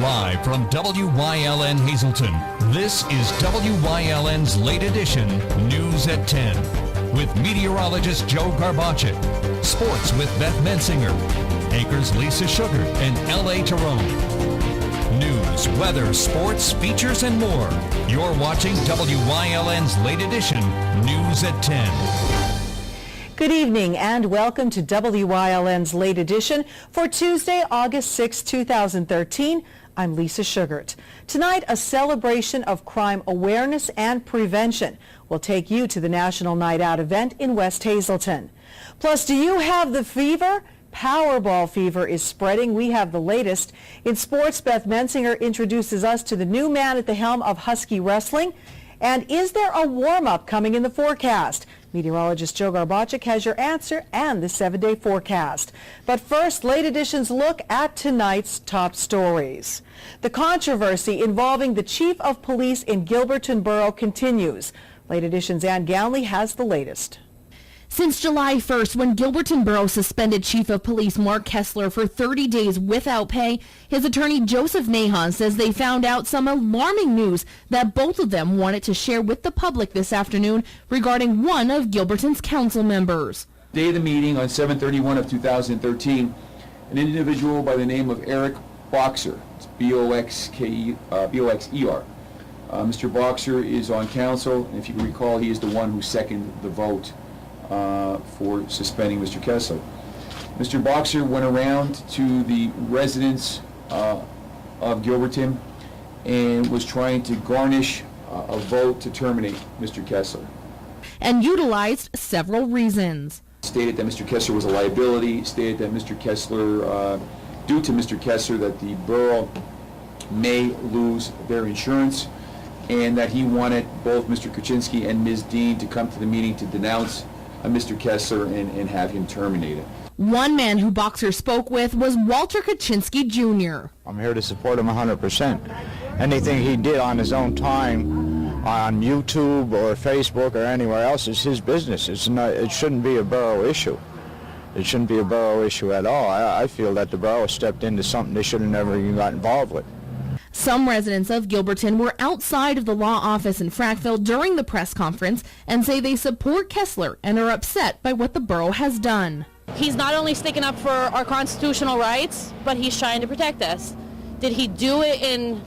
Live from WYLN Hazleton, this is WYLN's Late Edition News at 10 with meteorologist Joe Garbacek, sports with Beth Mensinger, anchors Lisa Sugar and L.A. Tyrone. News, weather, sports, features, and more. You're watching WYLN's Late Edition News at 10. Good evening and welcome to WYLN's Late Edition for Tuesday, August 6, 2013. I'm Lisa Sugart. Tonight, a celebration of crime awareness and prevention will take you to the National Night Out event in West Hazleton. Plus, do you have the fever? Powerball fever is spreading. We have the latest. In sports, Beth Mensinger introduces us to the new man at the helm of Husky Wrestling. And is there a warm-up coming in the forecast? Meteorologist Joe Garbacek has your answer and the 7-day forecast. But first, Late Edition's look at tonight's top stories. The controversy involving the chief of police in Gilberton Borough continues. Late Edition's Ann Ganley has the latest. Since July 1st, when Gilberton Borough suspended Chief of Police Mark Kessler for 30 days without pay, his attorney Joseph Nahon says they found out some alarming news that both of them wanted to share with the public this afternoon regarding one of Gilberton's council members. Day of the meeting on 7/31 of 2013, an individual by the name of Eric Boxer, it's B-O-X-E-R. Mr. Boxer is on council, and if you can recall, he is the one who seconded the vote for suspending Mr. Kessler. Mr. Boxer went around to the residents of Gilberton and was trying to garnish a vote to terminate Mr. Kessler. And utilized several reasons. Stated that Mr. Kessler was a liability, stated that Mr. Kessler, due to Mr. Kessler, that the borough may lose their insurance, and that he wanted both Mr. Kaczynski and Ms. Dean to come to the meeting to denounce Mr. Kessler and have him terminated. One man who Boxer spoke with was Walter Kaczynski Jr. I'm here to support him 100%. Anything he did on his own time on YouTube or Facebook or anywhere else is his business. It shouldn't be a borough issue. It shouldn't be a borough issue at all. I feel that the borough stepped into something they should have never even got involved with. Some residents of Gilberton were outside of the law office in Frackville during the press conference and say they support Kessler and are upset by what the borough has done. He's not only sticking up for our constitutional rights, but he's trying to protect us. Did he do it in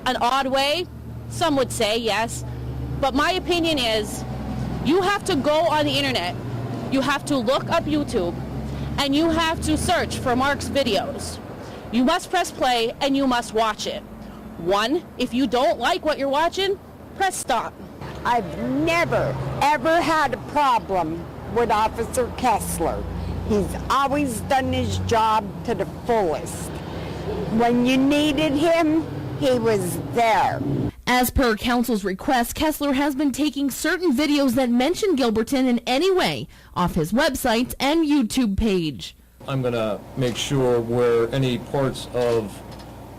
an odd way? Some would say yes. But my opinion is you have to go on the internet, you have to look up YouTube, and you have to search for Mark's videos. You must press play and you must watch it. One, if you don't like what you're watching, press stop. I've never, ever had a problem with Officer Kessler. He's always done his job to the fullest. When you needed him, he was there. As per council's request, Kessler has been taking certain videos that mention Gilberton in any way off his website and YouTube page. I'm going to make sure where any parts of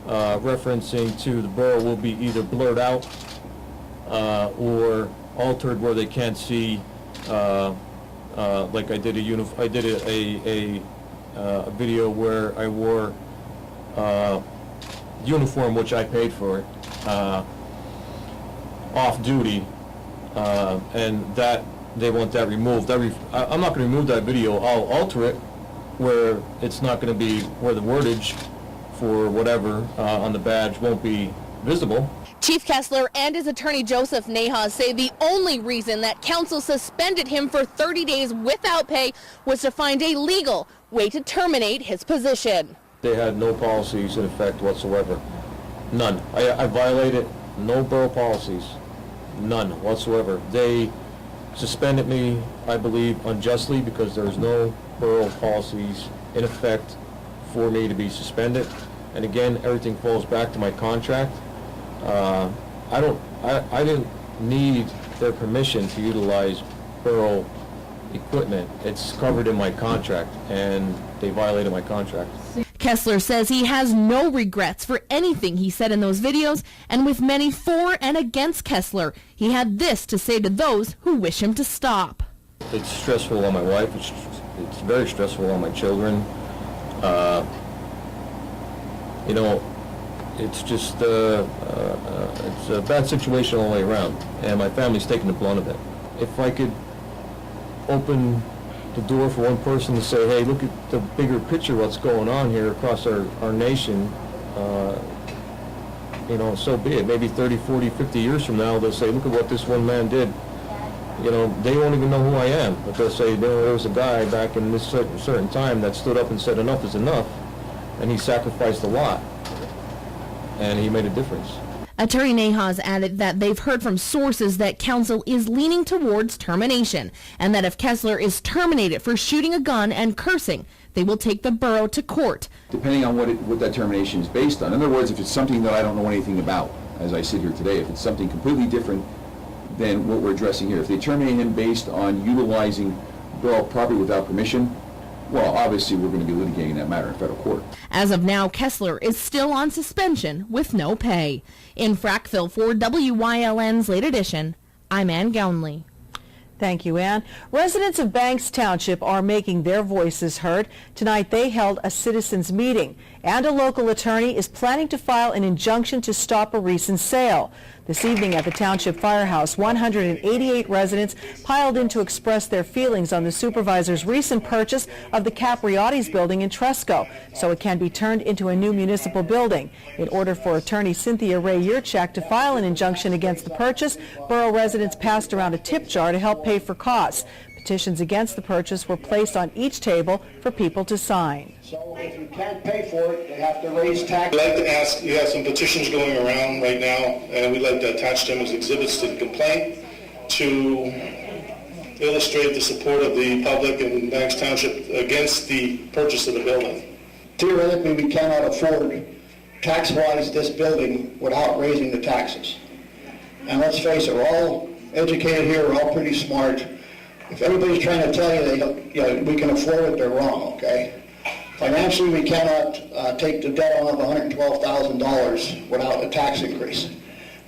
referencing to the borough will be either blurred out or altered where they can't see, like I did a video where I wore uniform, which I paid for it, off duty, and that they want that removed. I'm not going to remove that video. I'll alter it where it's not going to be, where the wordage for whatever on the badge won't be visible. Chief Kessler and his attorney Joseph Nahon say the only reason that council suspended him for 30 days without pay was to find a legal way to terminate his position. They had no policies in effect whatsoever. None. I violated no borough policies. None whatsoever. They suspended me, I believe, unjustly because there's no borough policies in effect for me to be suspended. And again, everything falls back to my contract. I didn't need their permission to utilize borough equipment. It's covered in my contract, and they violated my contract. Kessler says he has no regrets for anything he said in those videos, and with many for and against Kessler, he had this to say to those who wish him to stop. It's stressful on my wife. It's very stressful on my children. You know, it's just, it's a bad situation all the way around, and my family's taking the blunt of it. If I could open the door for one person to say, hey, look at the bigger picture, what's going on here across our nation, you know, so be it. Maybe 30, 40, 50 years from now, they'll say, look at what this one man did. You know, they won't even know who I am, but they'll say, there was a guy back in this certain time that stood up and said enough is enough, and he sacrificed a lot, and he made a difference. Attorney Nahas added that they've heard from sources that council is leaning towards termination, and that if Kessler is terminated for shooting a gun and cursing, they will take the borough to court. Depending on what that termination is based on. In other words, if it's something that I don't know anything about, as I sit here today, if it's something completely different than what we're addressing here, if they terminate him based on utilizing borough property without permission, well, obviously we're going to be litigating that matter in federal court. As of now, Kessler is still on suspension with no pay. In Frackville for WYLN's Late Edition, I'm Ann Gownley. Thank you, Ann. Residents of Banks Township are making their voices heard. Tonight they held a citizens meeting, and a local attorney is planning to file an injunction to stop a recent sale. This evening at the Township Firehouse, 188 residents piled in to express their feelings on the supervisor's recent purchase of the Capriotti's building in Tresco, so it can be turned into a new municipal building. In order for attorney Cynthia Ray Yurchak to file an injunction against the purchase, borough residents passed around a tip jar to help pay for costs. Petitions against the purchase were placed on each table for people to sign. So if you can't pay for it, they have to raise taxes. I'd like to ask, you have some petitions going around right now, and we'd like to attach them as exhibits to the complaint to illustrate the support of the public in Banks Township against the purchase of the building. Theoretically, we cannot afford, tax-wise, this building without raising the taxes. And let's face it, we're all educated here, we're all pretty smart. If everybody's trying to tell you we can afford it, they're wrong, okay? Financially, we cannot take the debt on of $112,000 without a tax increase.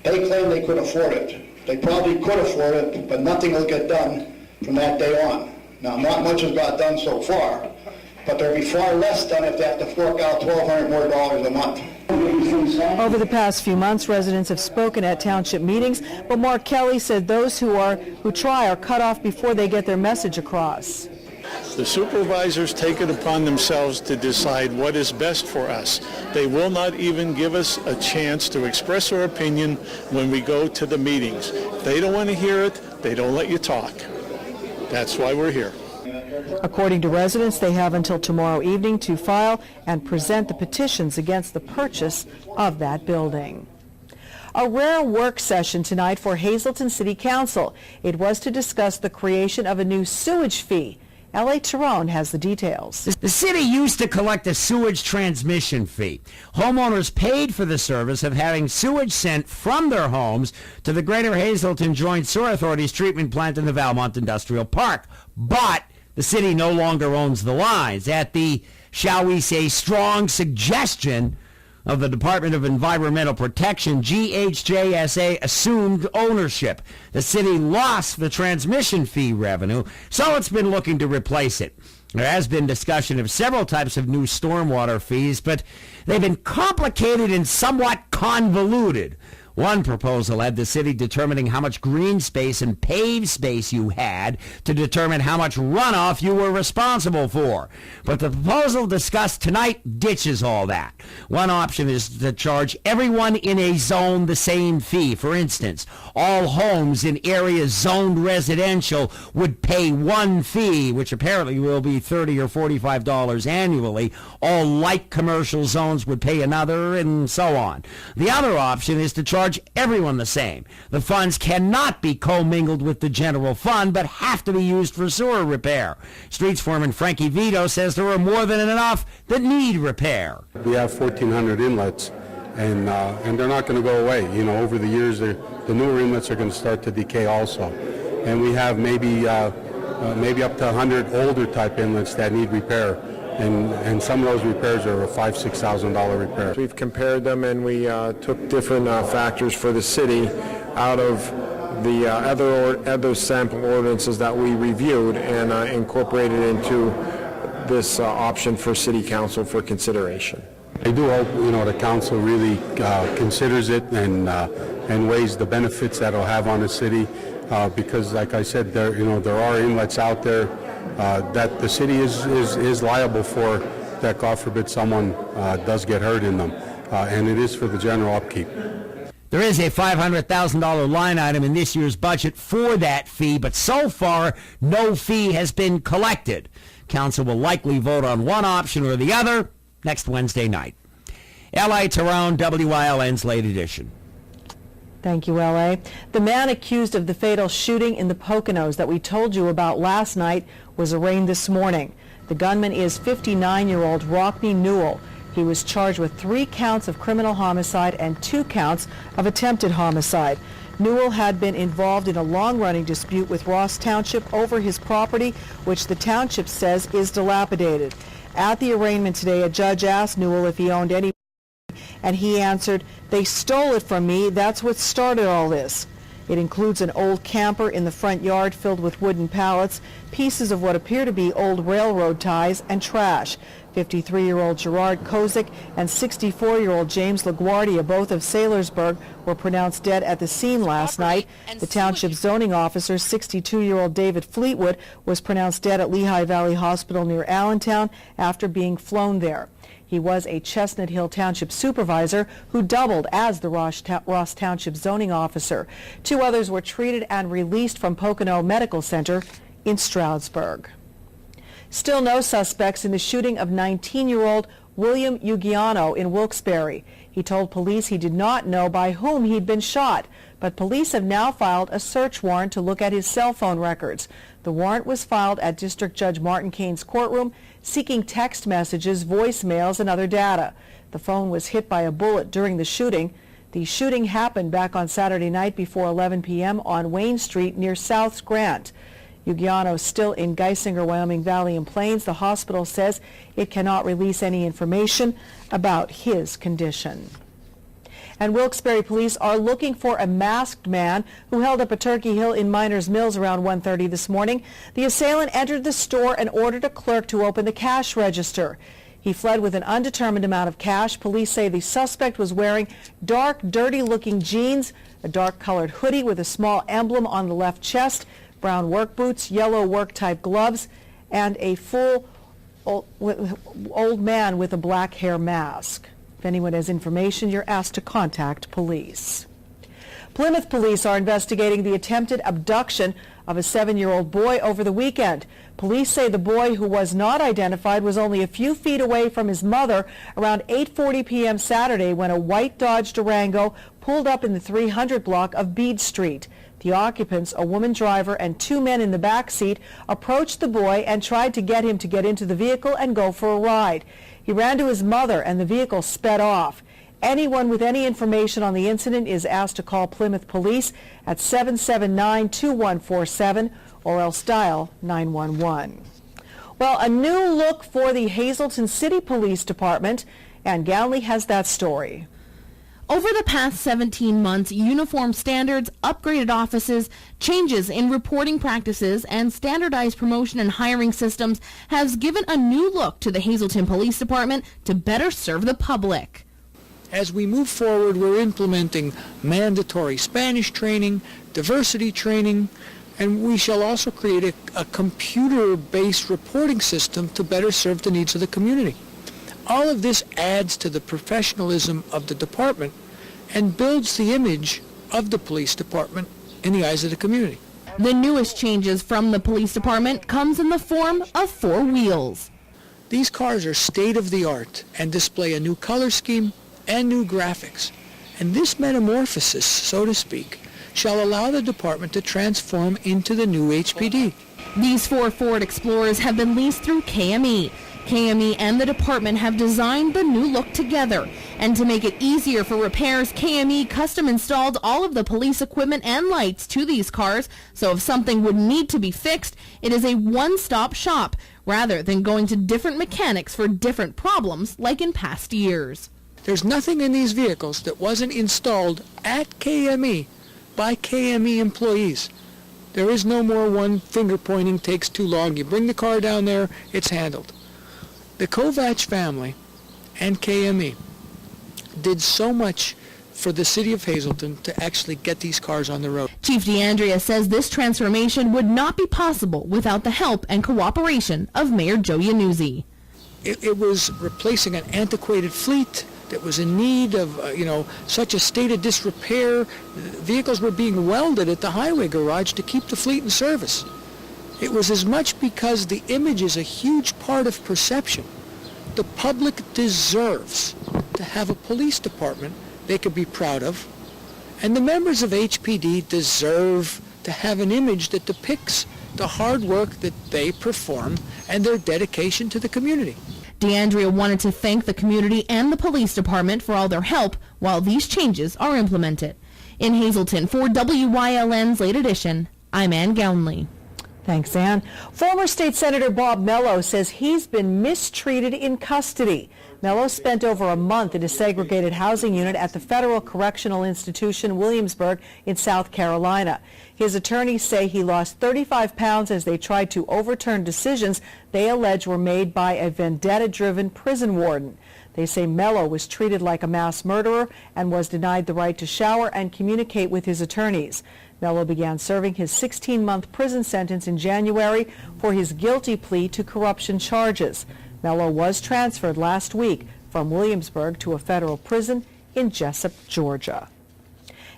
They claim they could afford it. They probably could afford it, but nothing will get done from that day on. Now, not much has got done so far, but there'll be far less done if they have to fork out $1,200 more a month. Over the past few months, residents have spoken at township meetings, but Mark Kelly said those who try are cut off before they get their message across. The supervisors take it upon themselves to decide what is best for us. They will not even give us a chance to express our opinion when we go to the meetings. If they don't want to hear it, they don't let you talk. That's why we're here. According to residents, they have until tomorrow evening to file and present the petitions against the purchase of that building. A rare work session tonight for Hazleton City Council. It was to discuss the creation of a new sewage fee. L.A. Tyrone has the details. The city used to collect a sewage transmission fee. Homeowners paid for the service of having sewage sent from their homes to the Greater Hazleton Joint Sewer Authority's treatment plant in the Valmont Industrial Park. But the city no longer owns the lines. At the, shall we say, strong suggestion of the Department of Environmental Protection, GHJSA assumed ownership. The city lost the transmission fee revenue, so it's been looking to replace it. There has been discussion of several types of new stormwater fees, but they've been complicated and somewhat convoluted. One proposal had the city determining how much green space and paved space you had to determine how much runoff you were responsible for. But the proposal discussed tonight ditches all that. One option is to charge everyone in a zone the same fee. For instance, all homes in areas zoned residential would pay one fee, which apparently will be $30 or $45 annually. All light commercial zones would pay another, and so on. The other option is to charge everyone the same. The funds cannot be commingled with the general fund, but have to be used for sewer repair. Streets foreman Frankie Vito says there are more than enough that need repair. We have 1,400 inlets, and they're not going to go away. You know, over the years, the newer inlets are going to start to decay also. And we have maybe up to 100 older type inlets that need repair. And some of those repairs are a $5,000, $6,000 repair. We've compared them, and we took different factors for the city out of the other sample ordinances that we reviewed and incorporated into this option for City Council for consideration. I do hope, the council really considers it and weighs the benefits that it'll have on the city, because, like I said, there are inlets out there that the city is liable for, that God forbid someone does get hurt in them, and it is for the general upkeep. There is a $500,000 line item in this year's budget for that fee, but so far, no fee has been collected. Council will likely vote on one option or the other next Wednesday night. L.A. Tyrone, WILN's Late Edition. Thank you, L.A. The man accused of the fatal shooting in the Poconos that we told you about last night was arraigned this morning. The gunman is 59-year-old Rockney Newell. He was charged with 3 counts of criminal homicide and 2 counts of attempted homicide. Newell had been involved in a long-running dispute with Ross Township over his property, which the township says is dilapidated. At the arraignment today, a judge asked Newell if he owned any, and he answered, "They stole it from me. That's what started all this." It includes an old camper in the front yard filled with wooden pallets, pieces of what appear to be old railroad ties, and trash. 53-year-old Gerard Kozik and 64-year-old James LaGuardia, both of Saylorsburg, were pronounced dead at the scene last night. The township zoning officer, 62-year-old David Fleetwood, was pronounced dead at Lehigh Valley Hospital near Allentown after being flown there. He was a Chestnut Hill Township supervisor who doubled as the Ross Township zoning officer. 2 others were treated and released from Pocono Medical Center in Stroudsburg. Still no suspects in the shooting of 19-year-old William Ugiano in Wilkes-Barre. He told police he did not know by whom he'd been shot, but police have now filed a search warrant to look at his cell phone records. The warrant was filed at District Judge Martin Kane's courtroom, seeking text messages, voicemails, and other data. The phone was hit by a bullet during the shooting. The shooting happened back on Saturday night before 11 p.m. on Wayne Street near South Grant. Ugiano still in Geisinger, Wyoming Valley and Plains. The hospital says it cannot release any information about his condition. And Wilkes-Barre police are looking for a masked man who held up a Turkey Hill in Miners Mills around 1:30 this morning. The assailant entered the store and ordered a clerk to open the cash register. He fled with an undetermined amount of cash. Police say the suspect was wearing dark, dirty-looking jeans, a dark-colored hoodie with a small emblem on the left chest, brown work boots, yellow work-type gloves, and a full old man with a black hair mask. If anyone has information, you're asked to contact police. Plymouth police are investigating the attempted abduction of a 7-year-old boy over the weekend. Police say the boy, who was not identified, was only a few feet away from his mother around 8:40 p.m. Saturday when a white Dodge Durango pulled up in the 300 block of Bede Street. The occupants, a woman driver and 2 men in the back seat, approached the boy and tried to get him to get into the vehicle and go for a ride. He ran to his mother and the vehicle sped off. Anyone with any information on the incident is asked to call Plymouth Police at 779-2147 or else dial 911. Well, a new look for the Hazleton City Police Department, and Ganley has that story. Over the past 17 months, uniform standards, upgraded offices, changes in reporting practices, and standardized promotion and hiring systems has given a new look to the Hazleton Police Department to better serve the public. As we move forward, we're implementing mandatory Spanish training, diversity training, and we shall also create a computer-based reporting system to better serve the needs of the community. All of this adds to the professionalism of the department and builds the image of the police department in the eyes of the community. The newest changes from the police department comes in the form of 4 wheels. These cars are state-of-the-art and display a new color scheme and new graphics. And this metamorphosis, so to speak, shall allow the department to transform into the new HPD. These 4 Ford Explorers have been leased through KME. KME and the department have designed the new look together. And to make it easier for repairs, KME custom installed all of the police equipment and lights to these cars, so if something would need to be fixed, it is a one-stop shop, rather than going to different mechanics for different problems like in past years. There's nothing in these vehicles that wasn't installed at KME by KME employees. There is no more one finger pointing takes too long. You bring the car down there, it's handled. The Kovac family and KME did so much for the city of Hazleton to actually get these cars on the road. Chief DeAndrea says this transformation would not be possible without the help and cooperation of Mayor Joe Iannuzzi. It was replacing an antiquated fleet that was in need of, such a state of disrepair. Vehicles were being welded at the highway garage to keep the fleet in service. It was as much because the image is a huge part of perception. The public deserves to have a police department they could be proud of, and the members of HPD deserve to have an image that depicts the hard work that they perform and their dedication to the community. DeAndrea wanted to thank the community and the police department for all their help while these changes are implemented. In Hazleton, for WYLN's Late Edition, I'm Ann Gownley. Thanks, Ann. Former State Senator Bob Mello says he's been mistreated in custody. Mello spent over a month in a segregated housing unit at the Federal Correctional Institution, Williamsburg, in South Carolina. His attorneys say he lost 35 pounds as they tried to overturn decisions they allege were made by a vendetta-driven prison warden. They say Mello was treated like a mass murderer and was denied the right to shower and communicate with his attorneys. Mello began serving his 16-month prison sentence in January for his guilty plea to corruption charges. Mello was transferred last week from Williamsburg to a federal prison in Jessup, Georgia.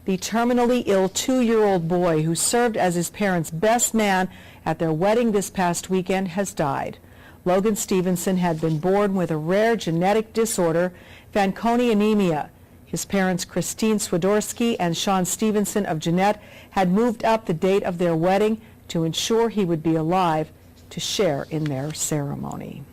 The terminally ill 2-year-old boy who served as his parents' best man at their wedding this past weekend has died. Logan Stevenson had been born with a rare genetic disorder, Fanconi anemia. His parents, Christine Swiderski and Sean Stevenson of Jeanette, had moved up the date of their wedding to ensure he would be alive to share in their ceremony.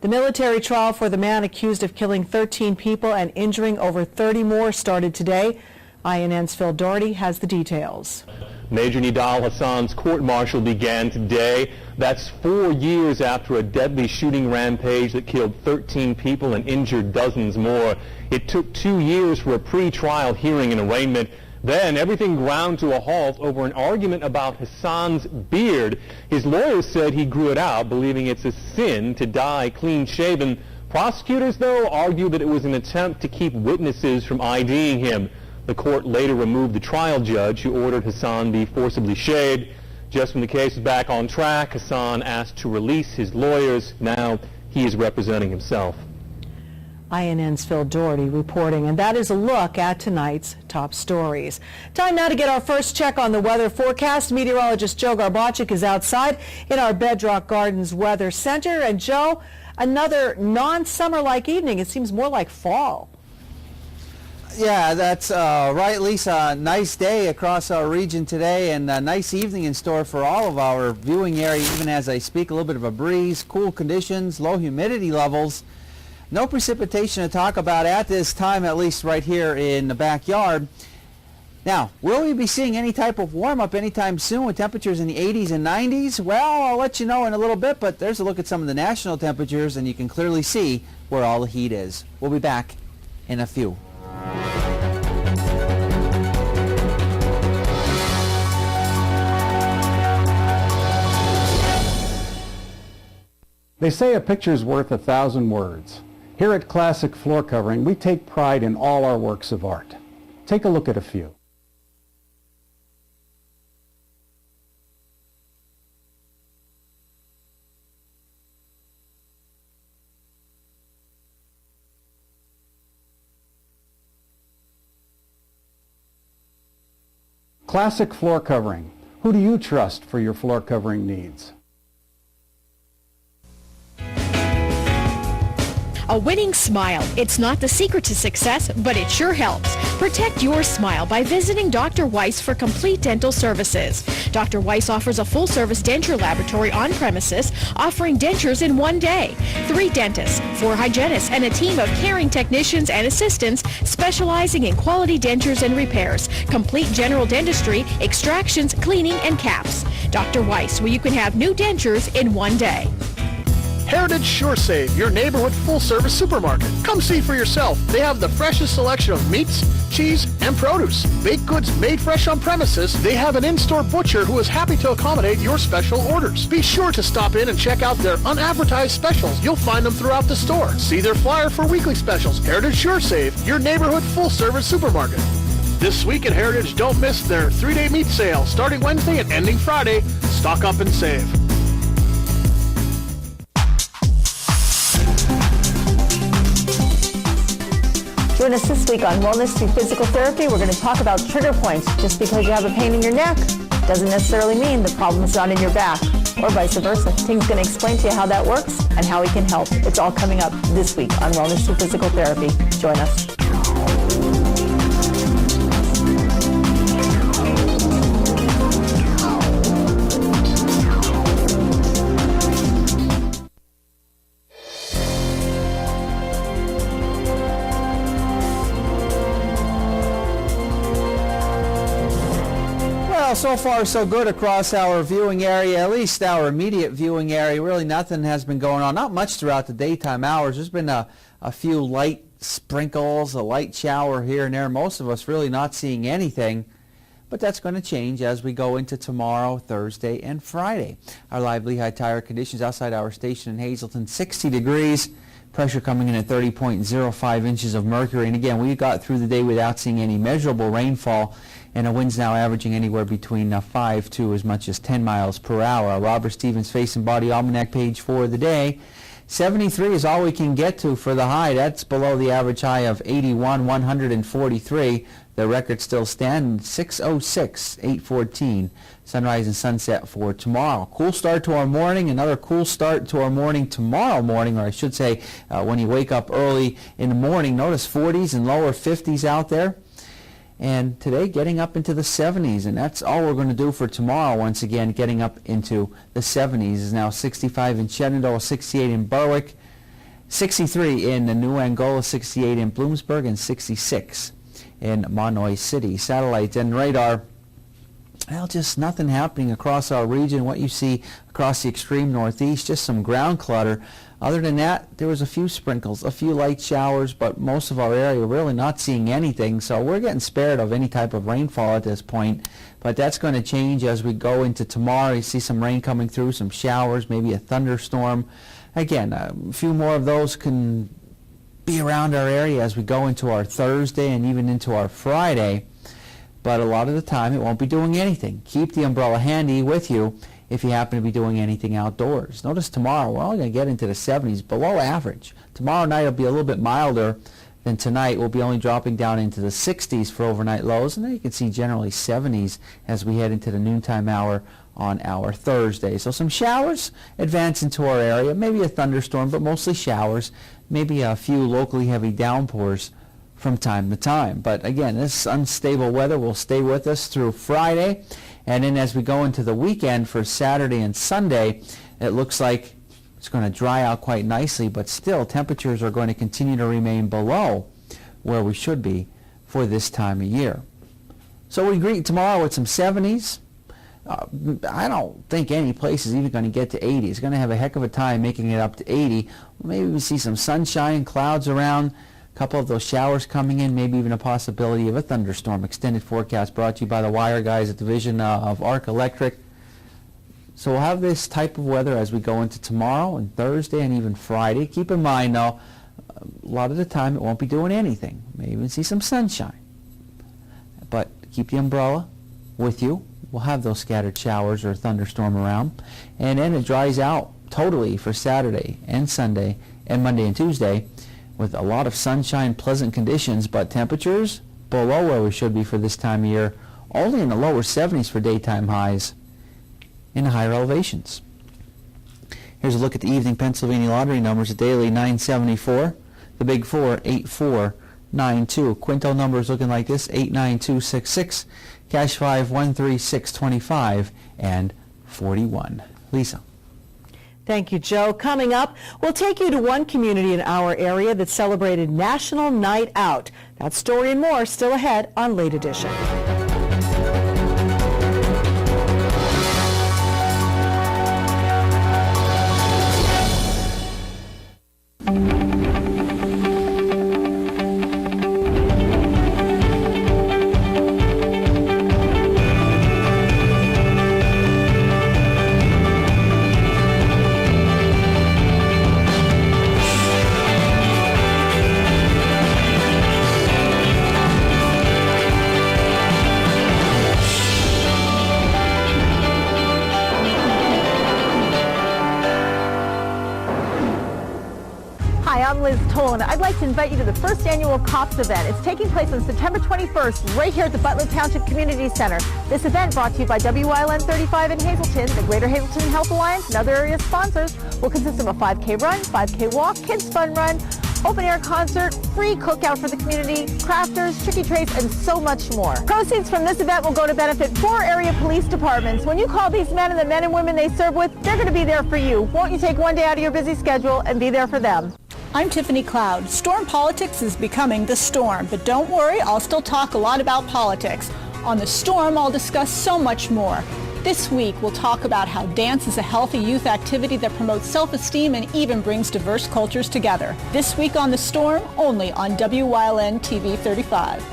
The military trial for the man accused of killing 13 people and injuring over 30 more started today. INN's Phil Doherty has the details. Major Nidal Hassan's court-martial began today. That's 4 years after a deadly shooting rampage that killed 13 people and injured dozens more. It took 2 years for a pre-trial hearing and arraignment. Then everything ground to a halt over an argument about Hassan's beard. His lawyers said he grew it out, believing it's a sin to die clean-shaven. Prosecutors, though, argue that it was an attempt to keep witnesses from IDing him. The court later removed the trial judge who ordered Hassan be forcibly shaved. Just when the case was back on track, Hassan asked to release his lawyers. Now he is representing himself. INN's Phil Doherty reporting, and that is a look at tonight's top stories. Time now to get our first check on the weather forecast. Meteorologist Joe Garbacic is outside in our Bedrock Gardens Weather Center. And Joe, another non-summer-like evening. It seems more like fall. Yeah, that's right, Lisa. Nice day across our region today, and a nice evening in store for all of our viewing area. Even as I speak, a little bit of a breeze, cool conditions, low humidity levels. No precipitation to talk about at this time, at least right here in the backyard. Now, will we be seeing any type of warm-up anytime soon with temperatures in the 80s and 90s? Well, I'll let you know in a little bit, but there's a look at some of the national temperatures, and you can clearly see where all the heat is. We'll be back in a few. They say a picture's worth 1,000 words. Here at Classic Floor Covering, we take pride in all our works of art. Take a look at a few. Classic Floor Covering. Who do you trust for your floor covering needs? A winning smile. It's not the secret to success, but it sure helps. Protect your smile by visiting Dr. Weiss for complete dental services. Dr. Weiss offers a full-service denture laboratory on premises, offering dentures in one day. 3 dentists, 4 hygienists, and a team of caring technicians and assistants specializing in quality dentures and repairs, complete general dentistry, extractions, cleaning, and caps. Dr. Weiss, where you can have new dentures in one day. Heritage Sure Save, your neighborhood full-service supermarket. Come see for yourself. They have the freshest selection of meats, cheese, and produce. Baked goods made fresh on premises. They have an in-store butcher who is happy to accommodate your special orders. Be sure to stop in and check out their unadvertised specials. You'll find them throughout the store. See their flyer for weekly specials. Heritage Sure Save, your neighborhood full-service supermarket. This week at Heritage, don't miss their 3-day meat sale starting Wednesday and ending Friday. Stock up and save. Join us this week on Wellness Through Physical Therapy. We're going to talk about trigger points. Just because you have a pain in your neck doesn't necessarily mean the problem is not in your back, or vice versa. Ting's going to explain to you how that works and how he can help. It's all coming up this week on Wellness Through Physical Therapy. Join us. Well, so far so good across our viewing area, at least our immediate viewing area. Really nothing has been going on. Not much throughout the daytime hours. There's been a few light sprinkles, a light shower here and there. Most of us really not seeing anything. But that's going to change as we go into tomorrow, Thursday, and Friday. Our live Lehigh Tire conditions outside our station in Hazleton, 60 degrees. Pressure coming in at 30.05 inches of mercury. And again, we got through the day without seeing any measurable rainfall, and the winds now averaging anywhere between 5 to as much as 10 miles per hour. Robert Stevens Face and Body Almanac page for the day. 73 is all we can get to for the high. That's below the average high of 81, 143. The record still stands 606, 814. Sunrise and sunset for tomorrow. Cool start to our morning. Another cool start to our morning tomorrow morning, or I should say when you wake up early in the morning. Notice 40s and lower 50s out there. And today getting up into the 70s, and that's all we're going to do for tomorrow. Once again, getting up into the 70s is now 65 in Shenandoah, 68 in Berwick, 63 in New Angola, 68 in Bloomsburg, and 66 in Monoy City. Satellites and radar, well, just nothing happening across our region. What you see across the extreme northeast, just some ground clutter. Other than that, there was a few sprinkles, a few light showers, but most of our area really not seeing anything. So we're getting spared of any type of rainfall at this point. But that's going to change as we go into tomorrow. You see some rain coming through, some showers, maybe a thunderstorm. Again, a few more of those can be around our area as we go into our Thursday and even into our Friday. But a lot of the time it won't be doing anything. Keep the umbrella handy with you if you happen to be doing anything outdoors. Notice tomorrow we're only going to get into the 70s, below average. Tomorrow night will be a little bit milder than tonight. We'll be only dropping down into the 60s for overnight lows, and then you can see generally 70s as we head into the noontime hour on our Thursday. So some showers advance into our area, maybe a thunderstorm, but mostly showers, maybe a few locally heavy downpours from time to time. But again, this unstable weather will stay with us through Friday. And then as we go into the weekend for Saturday and Sunday, it looks like it's going to dry out quite nicely, but still temperatures are going to continue to remain below where we should be for this time of year. So we greet tomorrow with some 70s. I don't think any place is even going to get to 80. It's going to have a heck of a time making it up to 80. Maybe we see some sunshine, clouds around, a couple of those showers coming in, maybe even a possibility of a thunderstorm. Extended forecast brought to you by the Wire guys at Division of Arc Electric. So we'll have this type of weather as we go into tomorrow and Thursday and even Friday. Keep in mind, though, a lot of the time it won't be doing anything. Maybe even see some sunshine. But keep the umbrella with you. We'll have those scattered showers or thunderstorm around. And then it dries out totally for Saturday and Sunday and Monday and Tuesday with a lot of sunshine, pleasant conditions, but temperatures below where we should be for this time of year, only in the lower 70s for daytime highs in the higher elevations. Here's a look at the evening Pennsylvania lottery numbers. The daily 974, the big four 8492. Quinto numbers looking like this: 89266, cash 5 13625 and 41. Lisa. Thank you, Joe. Coming up, we'll take you to one community in our area that celebrated National Night Out. That story and more still ahead on Late Edition. I'd like to invite you to the first annual COPS event. It's taking place on September 21st right here at the Butler Township Community Center. This event, brought to you by WYLN 35 in Hazleton, the Greater Hazleton Health Alliance, and other area sponsors, will consist of a 5K run, 5K walk, kids fun run, open air concert, free cookout for the community, crafters, tricky trays, and so much more. Proceeds from this event will go to benefit 4 area police departments. When you call these men and the men and women they serve with, they're going to be there for you. Won't you take one day out of your busy schedule and be there for them? I'm Tiffany Cloud. Storm politics is becoming the storm, but don't worry, I'll still talk a lot about politics. On The Storm, I'll discuss so much more. This week, we'll talk about how dance is a healthy youth activity that promotes self-esteem and even brings diverse cultures together. This week on The Storm, only on WYLN TV 35.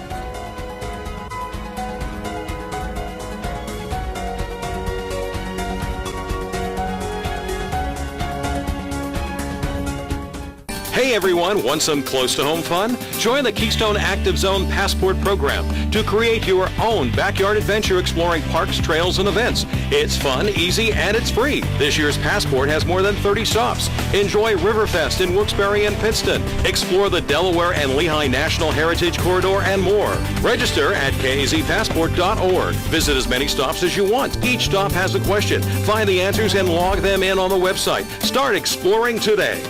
Hey everyone, want some close-to-home fun? Join the Keystone Active Zone Passport program to create your own backyard adventure exploring parks, trails, and events. It's fun, easy, and it's free. This year's Passport has more than 30 stops. Enjoy Riverfest in Wilkes-Barre and Pittston. Explore the Delaware and Lehigh National Heritage Corridor and more. Register at kazpassport.org. Visit as many stops as you want. Each stop has a question. Find the answers and log them in on the website. Start exploring today.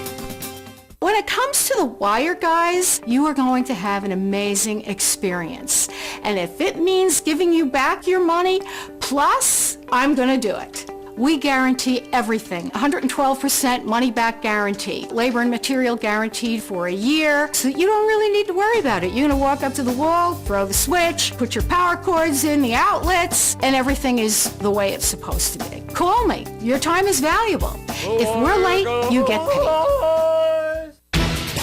When it comes to the wire guys, you are going to have an amazing experience. And if it means giving you back your money, plus, I'm going to do it. We guarantee everything. 112% money back guarantee. Labor and material guaranteed for a year. So you don't really need to worry about it. You're going to walk up to the wall, throw the switch, put your power cords in the outlets, and everything is the way it's supposed to be. Call me. Your time is valuable. If we're late, you get paid.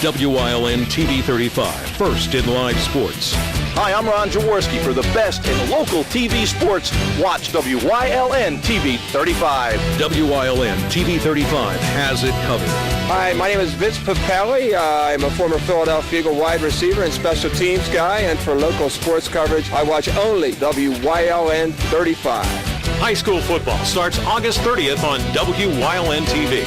WYLN TV 35, first in live sports. Hi, I'm Ron Jaworski. For the best in local TV sports, watch WYLN TV 35. WYLN TV 35 has it covered. Hi, my name is Vince Papelli. I'm a former Philadelphia Eagle wide receiver and special teams guy, and for local sports coverage, I watch only WYLN 35. High school football starts August 30th on WYLN TV.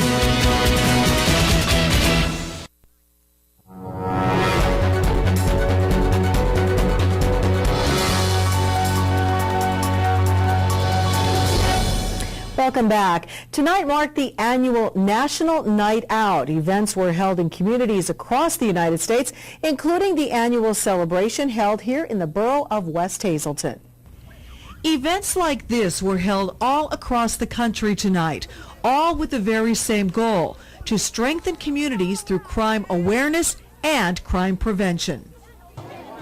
Welcome back. Tonight marked the annual National Night Out. Events were held in communities across the United States, including the annual celebration held here in the borough of West Hazleton. Events like this were held all across the country tonight, all with the very same goal, to strengthen communities through crime awareness and crime prevention.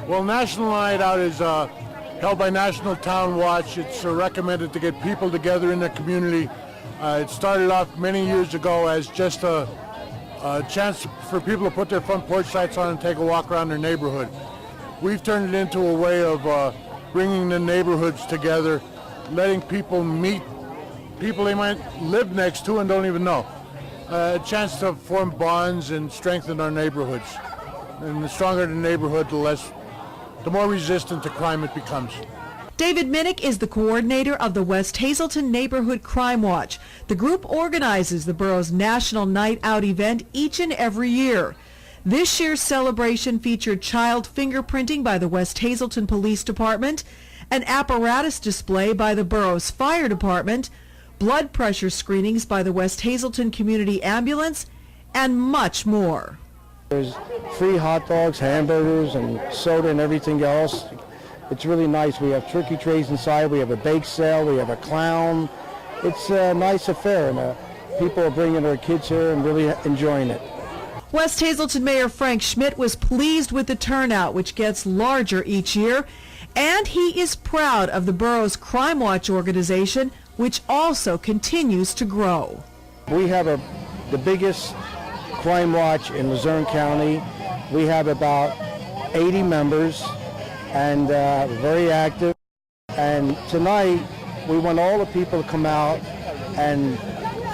Well, National Night Out is held by National Town Watch. It's recommended to get people together in the community. It started off many years ago as just a chance for people to put their front porch lights on and take a walk around their neighborhood. We've turned it into a way of bringing the neighborhoods together, letting people meet people they might live next to and don't even know. A chance to form bonds and strengthen our neighborhoods. And the stronger the neighborhood, the more resistant to crime it becomes. David Minnick is the coordinator of the West Hazleton Neighborhood Crime Watch. The group organizes the borough's National Night Out event each and every year. This year's celebration featured child fingerprinting by the West Hazleton Police Department, an apparatus display by the borough's fire department, blood pressure screenings by the West Hazleton Community Ambulance, and much more. There's free hot dogs, hamburgers, and soda and everything else. It's really nice. We have turkey trays inside. We have a bake sale. We have a clown. It's a nice affair, and people are bringing their kids here and really enjoying it. West Hazleton Mayor Frank Schmidt was pleased with the turnout, which gets larger each year, and he is proud of the borough's Crime Watch organization, which also continues to grow. We have the biggest Crime Watch in Luzerne County. We have about 80 members and very active. And tonight, we want all the people to come out and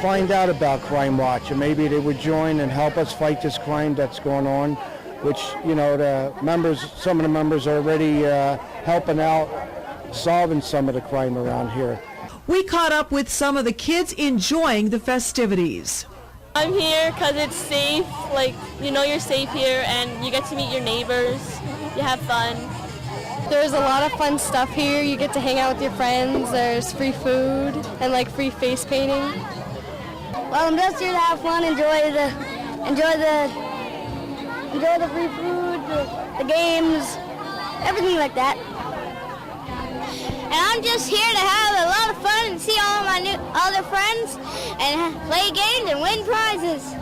find out about Crime Watch, and maybe they would join and help us fight this crime that's going on, which, you know, the members, some of the members are already helping out solving some of the crime around here. We caught up with some of the kids enjoying the festivities. I'm here because it's safe, like, you know you're safe here and you get to meet your neighbors, you have fun. There's a lot of fun stuff here. You get to hang out with your friends, there's free food and like free face painting. Well, I'm just here to have fun, enjoy the free food, the games, everything like that. And I'm just here to have a lot of fun and see all my new other friends and play games and win prizes.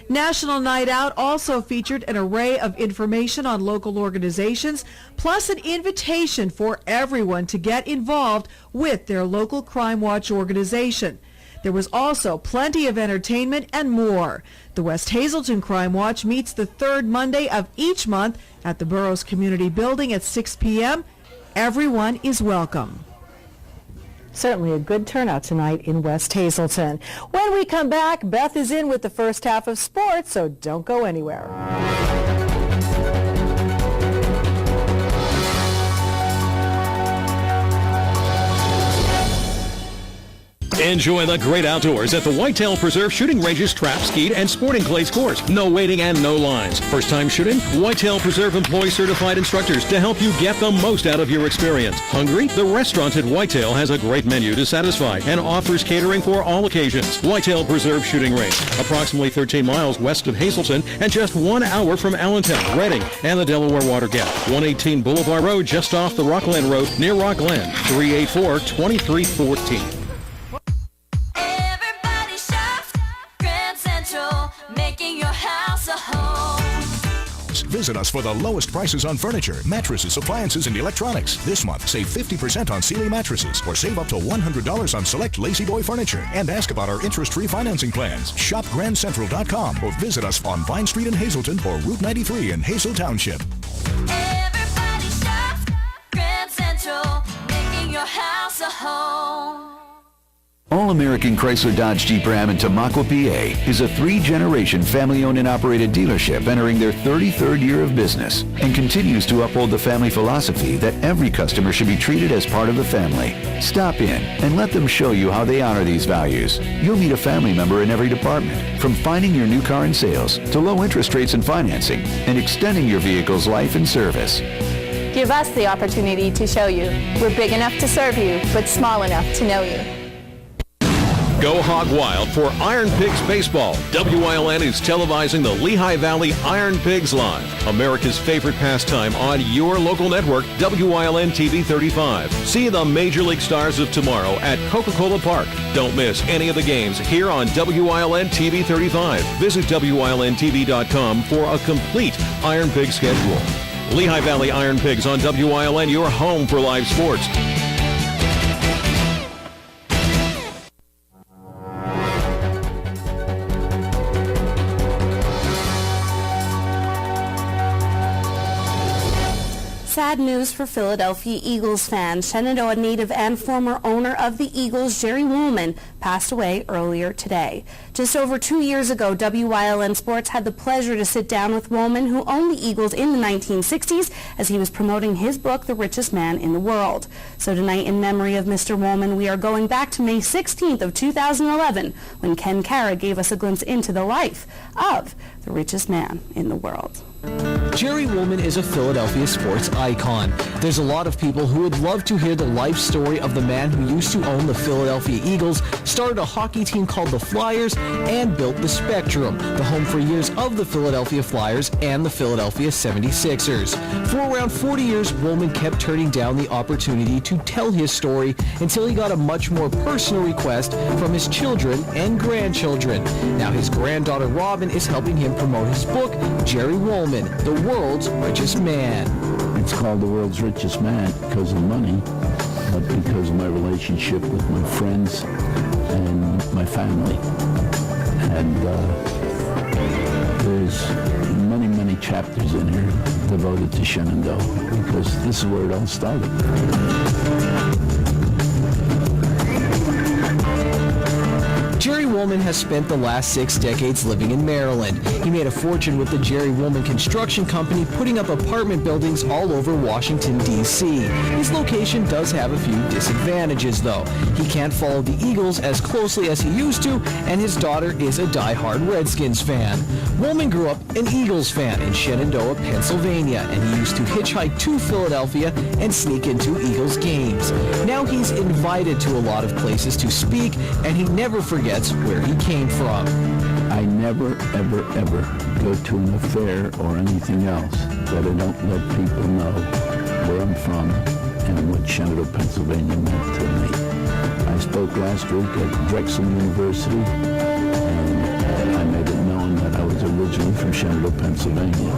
National Night Out also featured an array of information on local organizations, plus an invitation for everyone to get involved with their local Crime Watch organization. There was also plenty of entertainment and more. The West Hazelton Crime Watch meets the third Monday of each month at the Burroughs Community Building at 6 p.m. Everyone is welcome. Certainly a good turnout tonight in West Hazelton. When we come back, Beth is in with the first half of sports, so don't go anywhere. Enjoy the great outdoors at the Whitetail Preserve Shooting Range's Trap, Skeet, and Sporting Clays course. No waiting and no lines. First time shooting? Whitetail Preserve employs certified instructors to help you get the most out of your experience. Hungry? The restaurant at Whitetail has a great menu to satisfy and offers catering for all occasions. Whitetail Preserve Shooting Range, approximately 13 miles west of Hazelton and just 1 hour from Allentown, Reading, and the Delaware Water Gap. 118 Boulevard Road, just off the Rockland Road near Rockland. 384-2314. Visit us for the lowest prices on furniture, mattresses, appliances, and electronics. This month, save 50% on Sealy mattresses or save up to $100 on select Lazy Boy furniture. And ask about our interest-free financing plans. Shop GrandCentral.com or visit us on Vine Street in Hazelton or Route 93 in Hazel Township. Everybody shops Grand Central, making your house a home. All-American Chrysler Dodge Jeep Ram in Tamaqua, PA is a 3-generation family-owned and operated dealership entering their 33rd year of business and continues to uphold the family philosophy that every customer should be treated as part of the family. Stop in and let them show you how they honor these values. You'll meet a family member in every department, from finding your new car in sales to low interest rates and financing and extending your vehicle's life and service. Give us the opportunity to show you. We're big enough to serve you, but small enough to know you. Go hog wild for Iron Pigs Baseball. WILN is televising the Lehigh Valley Iron Pigs Live, America's favorite pastime on your local network, WILN TV 35. See the Major League Stars of tomorrow at Coca-Cola Park. Don't miss any of the games here on WILN TV 35. Visit WILNTV.com for a complete Iron Pig schedule. Lehigh Valley Iron Pigs on WILN, your home for live sports. Sad news for Philadelphia Eagles fans. Shenandoah native and former owner of the Eagles, Jerry Woolman, passed away earlier today. Just over 2 years ago, WILN Sports had the pleasure to sit down with Woolman, who owned the Eagles in the 1960s, as he was promoting his book, The Richest Man in the World. So tonight, in memory of Mr. Woolman, we are going back to May 16th of 2011, when Ken Cara gave us a glimpse into the life of the richest man in the world. Jerry Woolman is a Philadelphia sports icon. There's a lot of people who would love to hear the life story of the man who used to own the Philadelphia Eagles, started a hockey team called the Flyers, and built the Spectrum, the home for years of the Philadelphia Flyers and the Philadelphia 76ers. For around 40 years, Woolman kept turning down the opportunity to tell his story until he got a much more personal request from his children and grandchildren. Now his granddaughter Robin is helping him promote his book, Jerry Woolman, The World's Richest Man. It's called The World's Richest Man because of money, but because of my relationship with my friends and my family. And there's many, many chapters in here devoted to Shenandoah because this is where it all started. Jerry Woolman has spent the last 6 decades living in Maryland. He made a fortune with the Jerry Woolman Construction Company, putting up apartment buildings all over Washington, D.C. His location does have a few disadvantages, though. He can't follow the Eagles as closely as he used to, and his daughter is a die-hard Redskins fan. Woolman grew up an Eagles fan in Shenandoah, Pennsylvania, and he used to hitchhike to Philadelphia and sneak into Eagles games. Now he's invited to a lot of places to speak, and he never forgets where he came from. I never, ever, ever go to an affair or anything else that I don't let people know where I'm from and what Shenandoah, Pennsylvania meant to me. I spoke last week at Drexel University, and I made it known that I was originally from Shenandoah, Pennsylvania.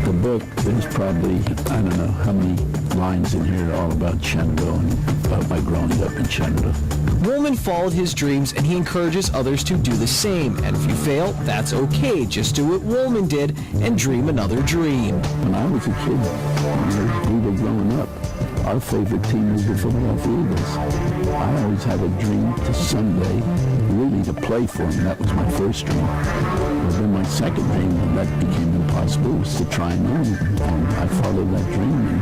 The book, there's probably, I don't know how many lines in here all about Shenandoah and about my growing up in Shenandoah. Woolman followed his dreams, and he encourages others to do the same. And if you fail, that's okay. Just do what Woolman did and dream another dream. When I was a kid, we were growing up, our favorite team was the Philadelphia Eagles. I always had a dream to someday really to play for them. That was my first dream. But then my second dream, when that became impossible, was to try and earn it. And I followed that dream, and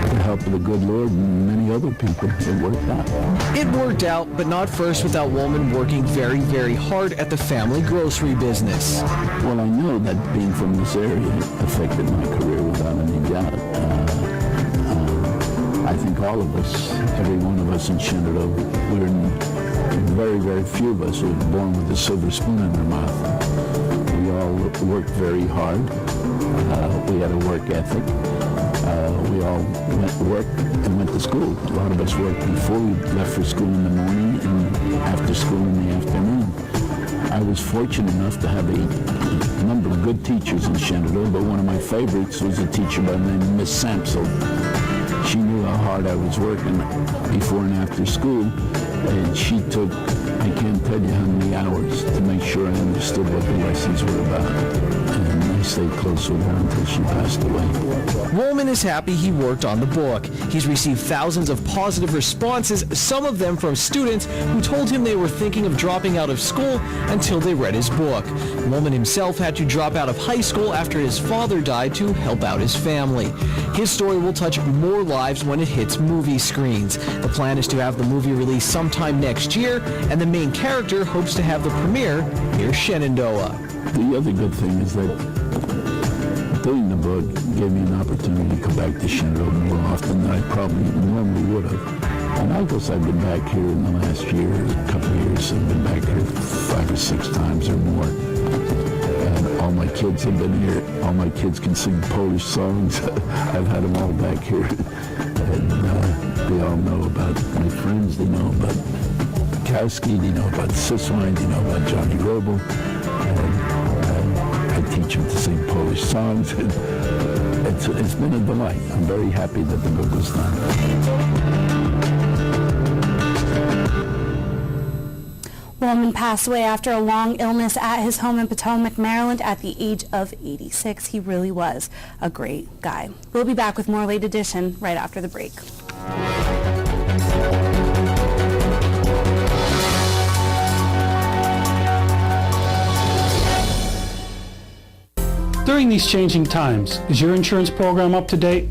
with the help of the good Lord and many other people, it worked out. It worked out, but not first without Woolman working very, very hard at the family grocery business. Well, I know that being from this area affected my career without any doubt. I think all of us, every one of us in Shenandoah, very, very few of us were born with a silver spoon in our mouth. We all worked very hard. We had a work ethic. We all went to work and went to school. A lot of us worked before we left for school in the morning and after school in the afternoon. I was fortunate enough to have a number of good teachers in Shenandoah, but one of my favorites was a teacher by the name of Miss Sampson. She knew how hard I was working before and after school, and she took, I can't tell you how many hours to make sure I understood what the lessons were about. And I stayed close with her until she passed away. Woolman is happy he worked on the book. He's received thousands of positive responses, some of them from students who told him they were thinking of dropping out of school until they read his book. Woolman himself had to drop out of high school after his father died to help out his family. His story will touch more lives when it hits movie screens. The plan is to have the movie released sometime next year, and the main character hopes to have the premiere near Shenandoah. The other good thing is that doing the book gave me an opportunity to come back to Shenandoah more often than I probably normally would have. And I guess I've been back here in the last year, a couple of years. I've been back here 5 or 6 times or more. And all my kids have been here. All my kids can sing Polish songs. I've had them all back here. And they all know about my friends. They know about Kowski. They know about Siswine. They know about Johnny Roble. And I teach them to sing Polish songs. And it's been a delight. I'm very happy that the book was done. Woolman passed away after a long illness at his home in Potomac, Maryland at the age of 86. He really was a great guy. We'll be back with more Late Edition right after the break. During these changing times, is your insurance program up to date?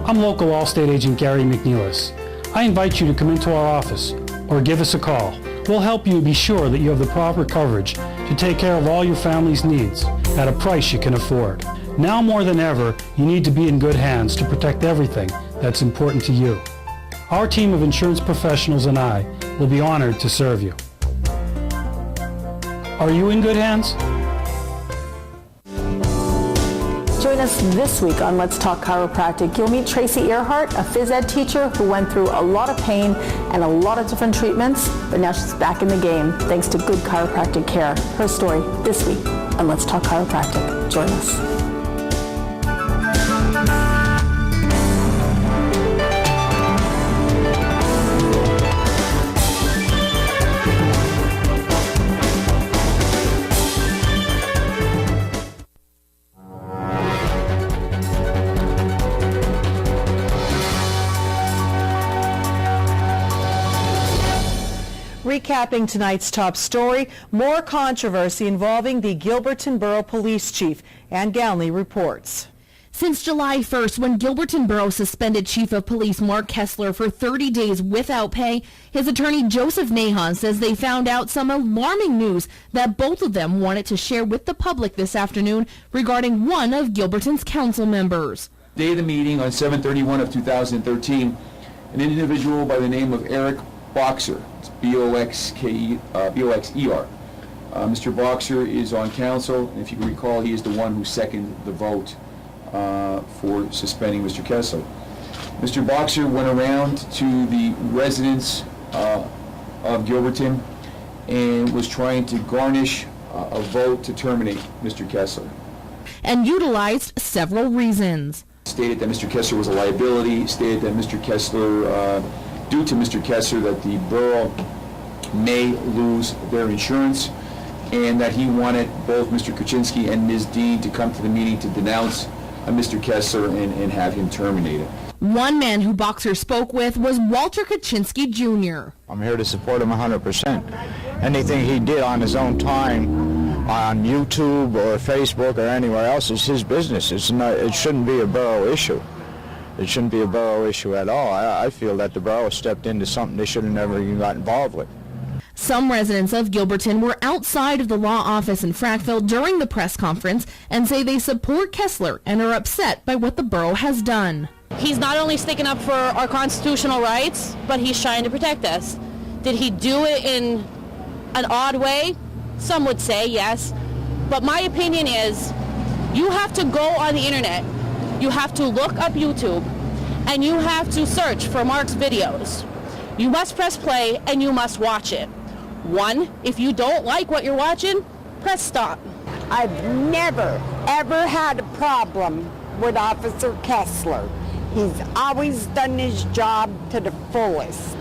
I'm local Allstate agent Gary McNeilis. I invite you to come into our office or give us a call. We'll help you be sure that you have the proper coverage to take care of all your family's needs at a price you can afford. Now more than ever, you need to be in good hands to protect everything that's important to you. Our team of insurance professionals and I will be honored to serve you. Are you in good hands? Join us this week on Let's Talk Chiropractic. You'll meet Tracy Earhart, a phys ed teacher who went through a lot of pain and a lot of different treatments, but now she's back in the game thanks to good chiropractic care. Her story this week on Let's Talk Chiropractic. Join us. Recapping tonight's top story, more controversy involving the Gilberton Borough Police Chief. Ann Gownley reports. Since July 1st, when Gilberton Borough suspended Chief of Police Mark Kessler for 30 days without pay, his attorney Joseph Nahon says they found out some alarming news that both of them wanted to share with the public this afternoon regarding one of Gilberton's council members. Day of the meeting on 7/31 of 2013, an individual by the name of Eric Boxer, it's B-O-X-E-R. Mr. Boxer is on council, and if you can recall, he is the one who seconded the vote for suspending Mr. Kessler. Mr. Boxer went around to the residents of Gilberton and was trying to garnish a vote to terminate Mr. Kessler. And utilized several reasons. Stated that Mr. Kessler was a liability, stated that Mr. Kessler, due to Mr. Kessler, that the borough may lose their insurance, and that he wanted both Mr. Kaczynski and Ms. Dean to come to the meeting to denounce Mr. Kessler and have him terminated. One man who Boxer spoke with was Walter Kaczynski Jr. I'm here to support him 100%. Anything he did on his own time on YouTube or Facebook or anywhere else is his business. It shouldn't be a borough issue. It shouldn't be a borough issue at all. I feel that the borough stepped into something they should have never even got involved with. Some residents of Gilberton were outside of the law office in Frackville during the press conference and say they support Kessler and are upset by what the borough has done. He's not only sticking up for our constitutional rights, but he's trying to protect us. Did he do it in an odd way? Some would say yes. But my opinion is, you have to go on the internet, you have to look up YouTube, and you have to search for Mark's videos. You must press play and you must watch it. One, if you don't like what you're watching, press stop. I've never, ever had a problem with Officer Kessler. He's always done his job to the fullest.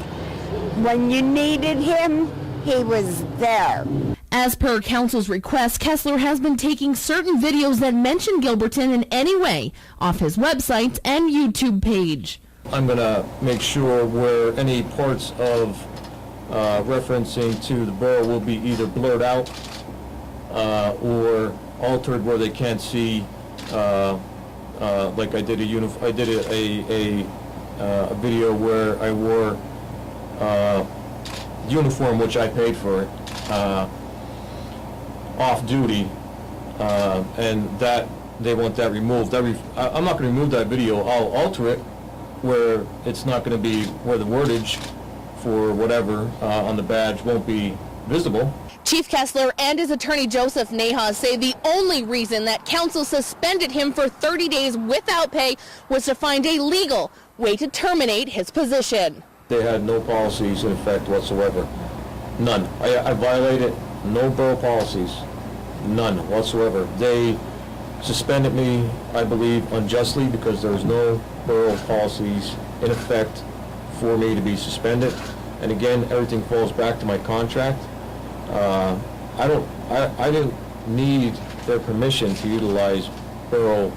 When you needed him, he was there. As per council's request, Kessler has been taking certain videos that mention Gilberton in any way off his website and YouTube page. I'm going to make sure where any parts of referencing to the borough will be either blurred out or altered where they can't see, like I did a video where I wore uniform, which I paid for it, off duty, and that they want that removed. I'm not going to remove that video. I'll alter it where it's not going to be, where the wordage for whatever on the badge won't be visible. Chief Kessler and his attorney Joseph Nahon say the only reason that council suspended him for 30 days without pay was to find a legal way to terminate his position. They had no policies in effect whatsoever. None. I violated no borough policies. None whatsoever. They suspended me, I believe, unjustly because there was no borough policies in effect for me to be suspended. And again, everything falls back to my contract. I didn't need their permission to utilize borough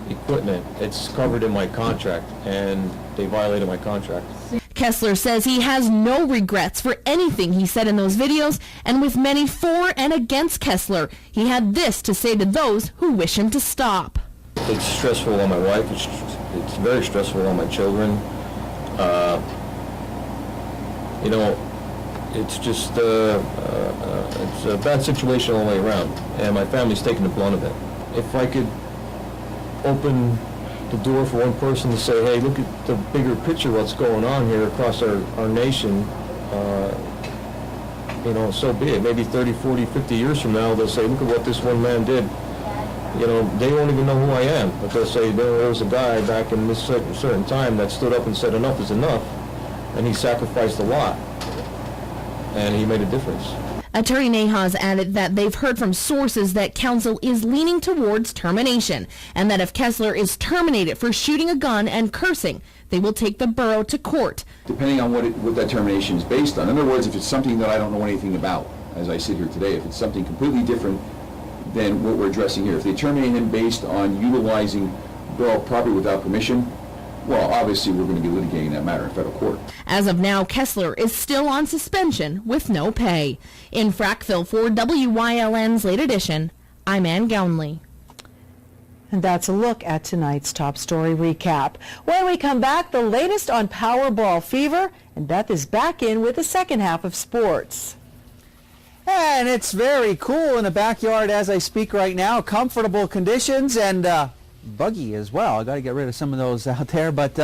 equipment. It's covered in my contract, and they violated my contract. Kessler says he has no regrets for anything he said in those videos, and with many for and against Kessler, he had this to say to those who wish him to stop. It's stressful on my wife. It's very stressful on my children. It's just it's a bad situation all the way around, and my family's taking the brunt of it. If I could open the door for one person to say, hey, look at the bigger picture, what's going on here across our nation, so be it. Maybe 30, 40, 50 years from now, they'll say, look at what this one man did. They won't even know who I am, but they'll say, there was a guy back in this certain time that stood up and said enough is enough, and he sacrificed a lot, and he made a difference. Attorney Nahas added that they've heard from sources that council is leaning towards termination, and that if Kessler is terminated for shooting a gun and cursing, they will take the borough to court. Depending on what that termination is based on. In other words, if it's something that I don't know anything about, as I sit here today, if it's something completely different than what we're addressing here, if they terminate him based on utilizing borough property without permission, Well, obviously, we're going to be litigating that matter in federal court. As of now, Kessler is still on suspension with no pay. In Frackville for WYLN's Late Edition, I'm Ann Gownley. And that's a look at tonight's top story recap. When we come back, the latest on Powerball fever, and Beth is back in with the second half of sports. And it's very cool in the backyard as I speak right now. Comfortable conditions and buggy as well. I got to get rid of some of those out there. But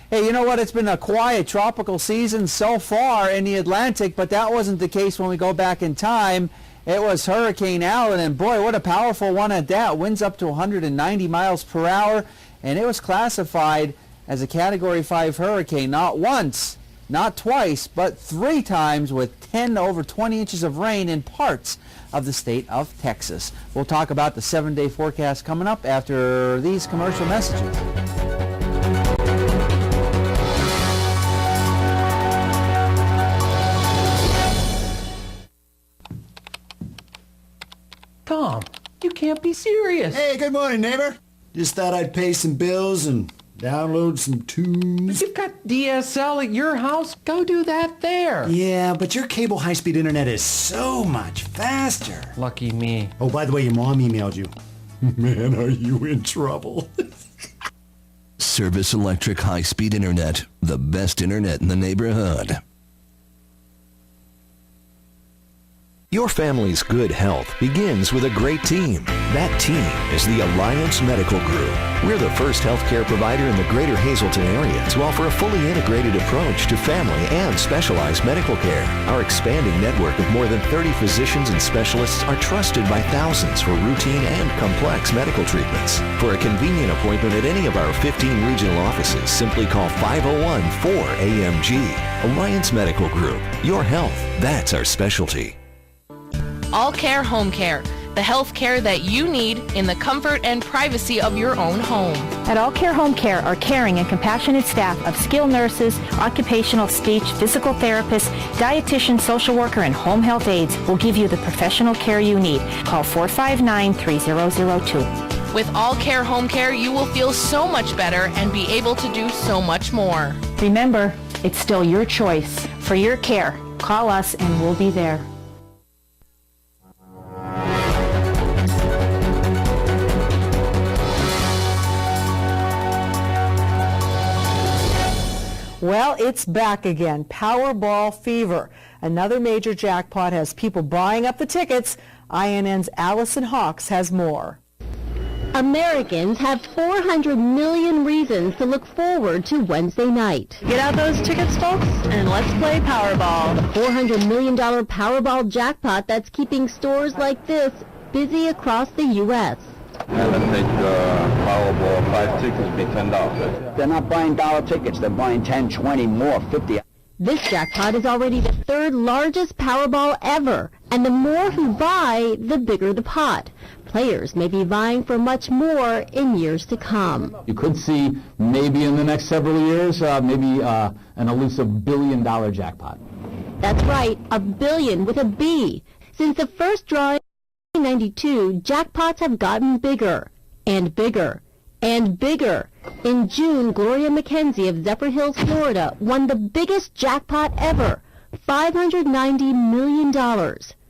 hey, you know what? It's been a quiet tropical season so far in the Atlantic, but that wasn't the case when we go back in time. It was Hurricane Allen, and boy, what a powerful one at that. Winds up to 190 miles per hour, and it was classified as a Category 5 hurricane not once, not twice, but 3 times with 10 over 20 inches of rain in parts of the state of Texas. We'll talk about the 7-day forecast coming up after these commercial messages. Tom, you can't be serious. Hey, good morning, neighbor. Just thought I'd pay some bills and download some tunes. You've got DSL at your house. Go do that there. Yeah, but your cable high-speed internet is so much faster. Lucky me. Oh, by the way, your mom emailed you. Man, are you in trouble. Service Electric high-speed internet. The best internet in the neighborhood. Your family's good health begins with a great team. That team is the Alliance Medical Group. We're the first healthcare provider in the greater Hazleton area to offer a fully integrated approach to family and specialized medical care. Our expanding network of more than 30 physicians and specialists are trusted by thousands for routine and complex medical treatments. For a convenient appointment at any of our 15 regional offices, simply call 501-4AMG. Alliance Medical Group. Your health, that's our specialty. All Care Home Care, the health care that you need in the comfort and privacy of your own home. At All Care Home Care, our caring and compassionate staff of skilled nurses, occupational, speech, physical therapists, dietitian, social worker, and home health aides will give you the professional care you need. Call 459-3002. With All Care Home Care, you will feel so much better and be able to do so much more. Remember, it's still your choice. For your care, call us and we'll be there. Well, it's back again. Powerball fever. Another major jackpot has people buying up the tickets. INN's Allison Hawks has more. Americans have 400 million reasons to look forward to Wednesday night. Get out those tickets, folks, and let's play Powerball. The $400 million Powerball jackpot that's keeping stores like this busy across the U.S. And let's take Powerball 5 tickets, be $10. They're not buying dollar tickets. They're buying 10, 20 more, 50. This jackpot is already the third largest Powerball ever, and the more who buy, the bigger the pot. Players may be vying for much more in years to come. You could see maybe in the next several years, maybe an elusive $1 billion jackpot. That's right, $1 billion with a B. Since the first drawing in 1992, jackpots have gotten bigger and bigger and bigger. In June, Gloria McKenzie of Zephyr Hills, Florida, won the biggest jackpot ever, $590 million.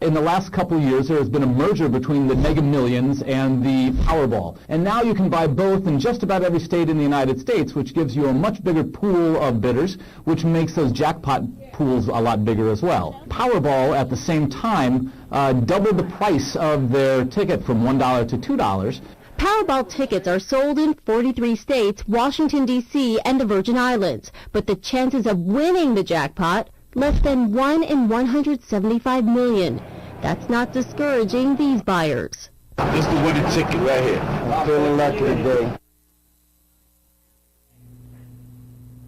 In the last couple of years, there has been a merger between the Mega Millions and the Powerball. And now you can buy both in just about every state in the United States, which gives you a much bigger pool of bidders, which makes those jackpot pools a lot bigger as well. Powerball, at the same time, doubled the price of their ticket from $1 to $2. Powerball tickets are sold in 43 states, Washington, D.C., and the Virgin Islands. But the chances of winning the jackpot, less than 1 in 175 million. That's not discouraging these buyers. This is the winning ticket right here. I'm feeling lucky today.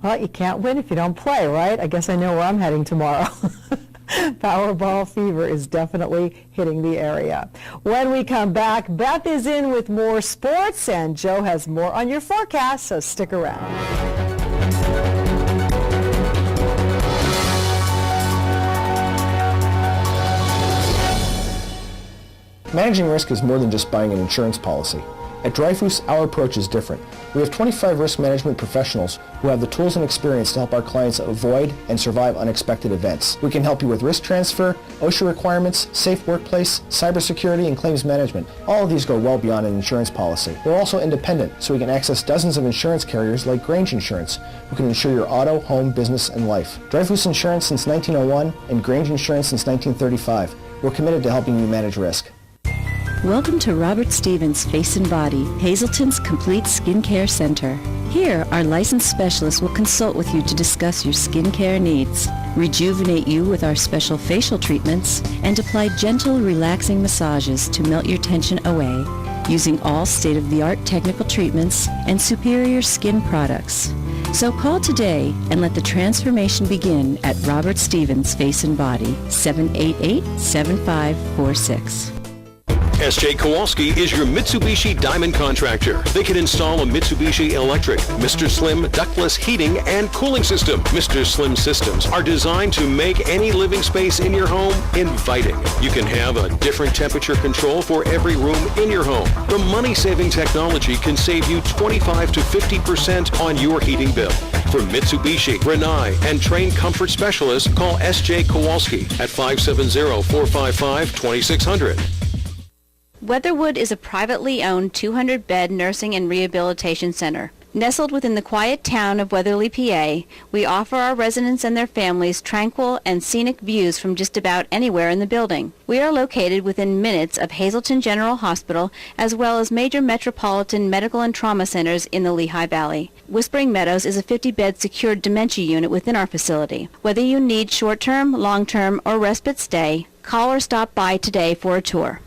Well, you can't win if you don't play, right? I guess I know where I'm heading tomorrow. Powerball fever is definitely hitting the area. When we come back, Beth is in with more sports, and Joe has more on your forecast, so stick around. Managing risk is more than just buying an insurance policy. At Dreyfus, our approach is different. We have 25 risk management professionals who have the tools and experience to help our clients avoid and survive unexpected events. We can help you with risk transfer, OSHA requirements, safe workplace, cybersecurity, and claims management. All of these go well beyond an insurance policy. We're also independent, so we can access dozens of insurance carriers like Grange Insurance, who can insure your auto, home, business, and life. Dreyfus Insurance since 1901 and Grange Insurance since 1935. We're committed to helping you manage risk. Welcome to Robert Stevens Face and Body, Hazleton's complete skincare center. Here, our licensed specialists will consult with you to discuss your skincare needs, rejuvenate you with our special facial treatments, and apply gentle, relaxing massages to melt your tension away, using all state-of-the-art technical treatments and superior skin products. So call today and let the transformation begin at Robert Stevens Face and Body, 788-7546. S.J. Kowalski is your Mitsubishi Diamond contractor. They can install a Mitsubishi electric, Mr. Slim ductless heating and cooling system. Mr. Slim systems are designed to make any living space in your home inviting. You can have a different temperature control for every room in your home. The money-saving technology can save you 25 to 50% on your heating bill. For Mitsubishi, Rinnai, and trained comfort specialists, call S.J. Kowalski at 570-455-2600. Weatherwood is a privately owned 200-bed nursing and rehabilitation center. Nestled within the quiet town of Weatherly, PA, we offer our residents and their families tranquil and scenic views from just about anywhere in the building. We are located within minutes of Hazleton General Hospital as well as major metropolitan medical and trauma centers in the Lehigh Valley. Whispering Meadows is a 50-bed secured dementia unit within our facility. Whether you need short-term, long-term, or respite stay, call or stop by today for a tour.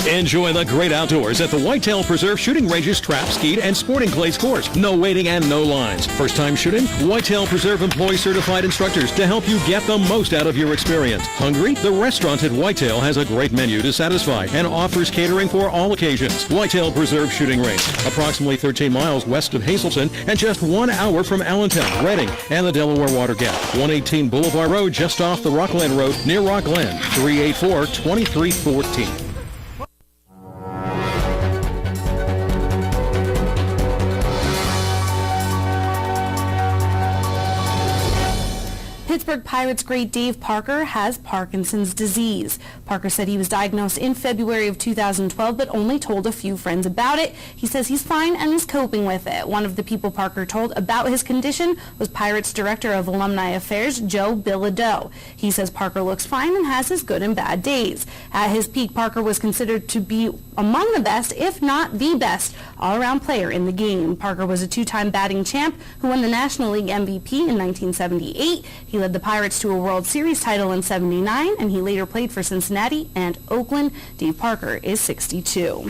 Enjoy the great outdoors at the Whitetail Preserve Shooting Range's Trap, Skeet, and Sporting Clays course. No waiting and no lines. First time shooting? Whitetail Preserve employs certified instructors to help you get the most out of your experience. Hungry? The restaurant at Whitetail has a great menu to satisfy and offers catering for all occasions. Whitetail Preserve Shooting Range, approximately 13 miles west of Hazleton and just 1 hour from Allentown, Reading, and the Delaware Water Gap. 118 Boulevard Road, just off the Rockland Road near Rockland. 384-2314. Pittsburgh Pirates great Dave Parker has Parkinson's disease. Parker said he was diagnosed in February of 2012 but only told a few friends about it. He says he's fine and is coping with it. One of the people Parker told about his condition was Pirates Director of Alumni Affairs, Joe Bilodeau. He says Parker looks fine and has his good and bad days. At his peak, Parker was considered to be among the best, if not the best, all-around player in the game. Parker was a two-time batting champ who won the National League MVP in 1978. He led the Pirates to a World Series title in '79, and he later played for Cincinnati and Oakland. Dave Parker is 62.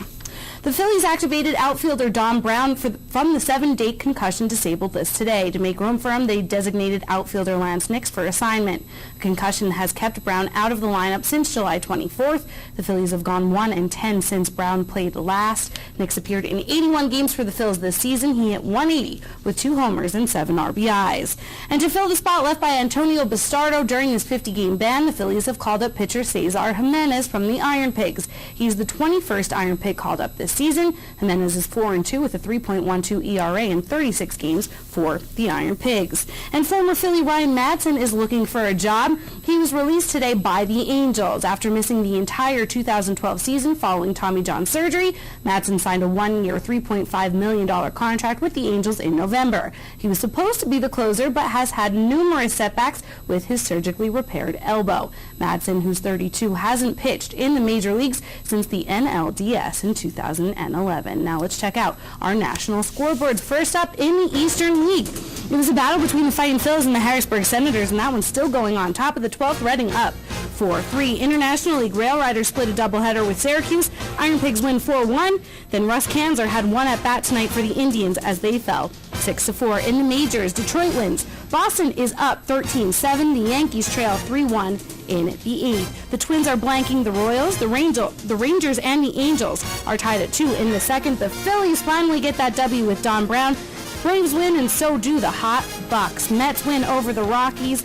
The Phillies activated outfielder Don Brown from the 7-day concussion disabled list today. To make room for him, they designated outfielder Lance Nix for assignment. A concussion has kept Brown out of the lineup since July 24th. The Phillies have gone 1-10 since Brown played last. Nix appeared in 81 games for the Phils this season. He hit 180 with 2 homers and 7 RBIs. And to fill the spot left by Antonio Bastardo during his 50-game ban, the Phillies have called up pitcher Cesar Jimenez from the Iron Pigs. He's the 21st Iron Pig called up this season. Jimenez is 4-2 with a 3.12 ERA in 36 games for the Iron Pigs. And former Philly Ryan Madson is looking for a job. He was released today by the Angels. After missing the entire 2012 season following Tommy John surgery, Madson signed a 1-year, $3.5 million contract with the Angels in November. He was supposed to be the closer, but has had numerous setbacks with his surgically repaired elbow. Madson, who's 32, hasn't pitched in the major leagues since the NLDS in 2011. Now let's check out our national scoreboards. First up in the Eastern League, it was a battle between the Fighting Phils and the Harrisburg Senators, and that one's still going on. Top of the 12th, Reading up 4-3. International League, Rail Riders split a doubleheader with Syracuse. Iron Pigs win 4-1. Then Russ Kanzler had one at bat tonight for the Indians as they fell 6-4. In the majors, Detroit wins. Boston is up 13-7. The Yankees trail 3-1 in the 8th. The Twins are blanking the Royals. The Rangers and the Angels are tied at 2 in the 2nd. The Phillies finally get that W with Don Brown. Braves win, and so do the Hot Bucks. Mets win over the Rockies.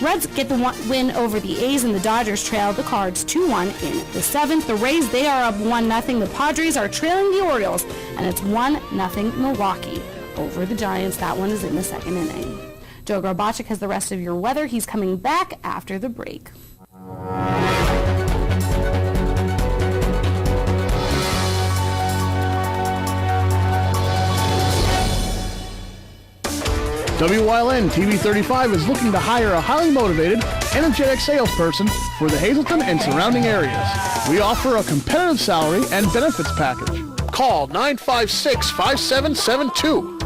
Reds get the win over the A's, and the Dodgers trail the Cards 2-1 in the 7th. The Rays, they are up 1-0. The Padres are trailing the Orioles, and it's 1-0 Milwaukee over the Giants. That one is in the 2nd inning. Joe Grabachik has the rest of your weather. He's coming back after the break. WYLN TV 35 is looking to hire a highly motivated, energetic salesperson for the Hazleton and surrounding areas. We offer a competitive salary and benefits package. Call 956-5772.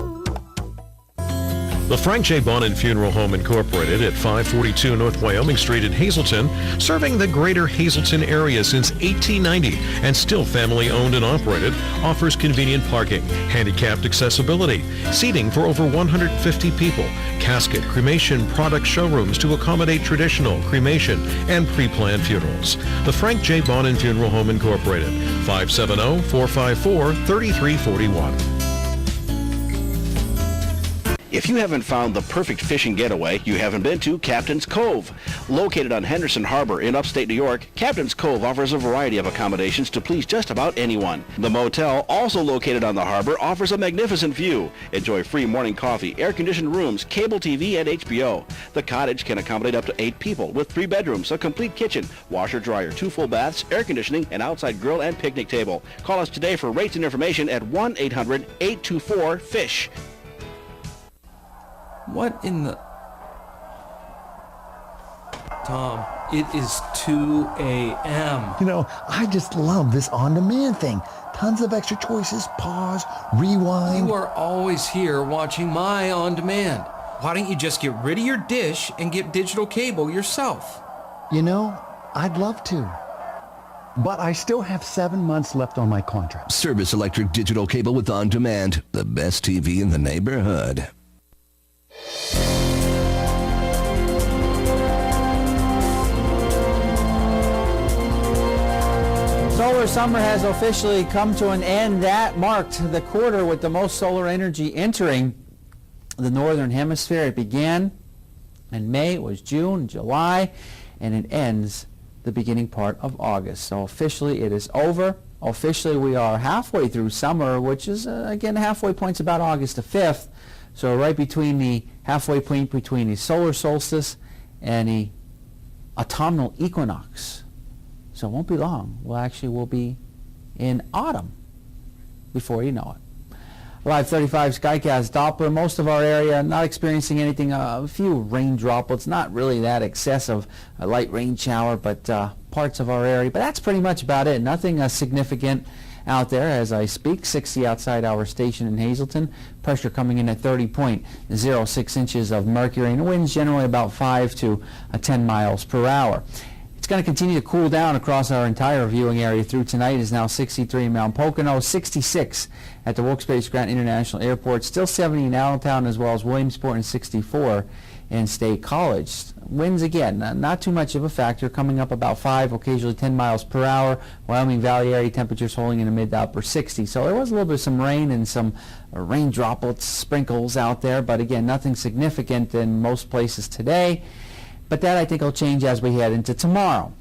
The Frank J. Bonin Funeral Home Incorporated at 542 North Wyoming Street in Hazleton, serving the greater Hazleton area since 1890 and still family owned and operated, offers convenient parking, handicapped accessibility, seating for over 150 people, casket, cremation product showrooms to accommodate traditional, cremation, and pre-planned funerals. The Frank J. Bonin Funeral Home Incorporated, 570-454-3341. If you haven't found the perfect fishing getaway, you haven't been to Captain's Cove. Located on Henderson Harbor in upstate New York, Captain's Cove offers a variety of accommodations to please just about anyone. The motel, also located on the harbor, offers a magnificent view. Enjoy free morning coffee, air-conditioned rooms, cable TV, and HBO. The cottage can accommodate up to 8 people with 3 bedrooms, a complete kitchen, washer-dryer, 2 full baths, air conditioning, an outside grill, and picnic table. Call us today for rates and information at 1-800-824-FISH. What in the... Tom, it is 2 a.m. You know, I just love this on-demand thing. Tons of extra choices, pause, rewind. You are always here watching my on-demand. Why don't you just get rid of your dish and get digital cable yourself? You know, I'd love to. But I still have 7 months left on my contract. Service Electric Digital Cable with On Demand. The best TV in the neighborhood. Solar summer has officially come to an end. That marked the quarter with the most solar energy entering the northern hemisphere. It began in May, it was June, July, and it ends the beginning part of August. So officially it is over. Officially we are halfway through summer, which is, again, the halfway point's about August the 5th. So right between the halfway point between the solar solstice and the autumnal equinox. So it won't be long. We'll be in autumn before you know it. Live 35 Skycast Doppler. Most of our area not experiencing anything. A few rain droplets, not really that excessive. A light rain shower, but parts of our area. But that's pretty much about it. Nothing significant out there as I speak. 60 outside our station in Hazleton. Pressure coming in at 30.06 inches of mercury, and winds generally about 5 to 10 miles per hour. It's going to continue to cool down across our entire viewing area through tonight. It is now 63 in Mount Pocono, 66 at the Wilkes-Barre Grant International Airport, still 70 in Allentown as well as Williamsport, and 64 in State College. Winds again, not too much of a factor, coming up about 5, occasionally 10 miles per hour. Wyoming Valley area temperatures holding in the mid to upper 60s. So there was a little bit of some rain and some rain droplets, sprinkles out there, but again, nothing significant in most places today. But that I think will change as we head into tomorrow.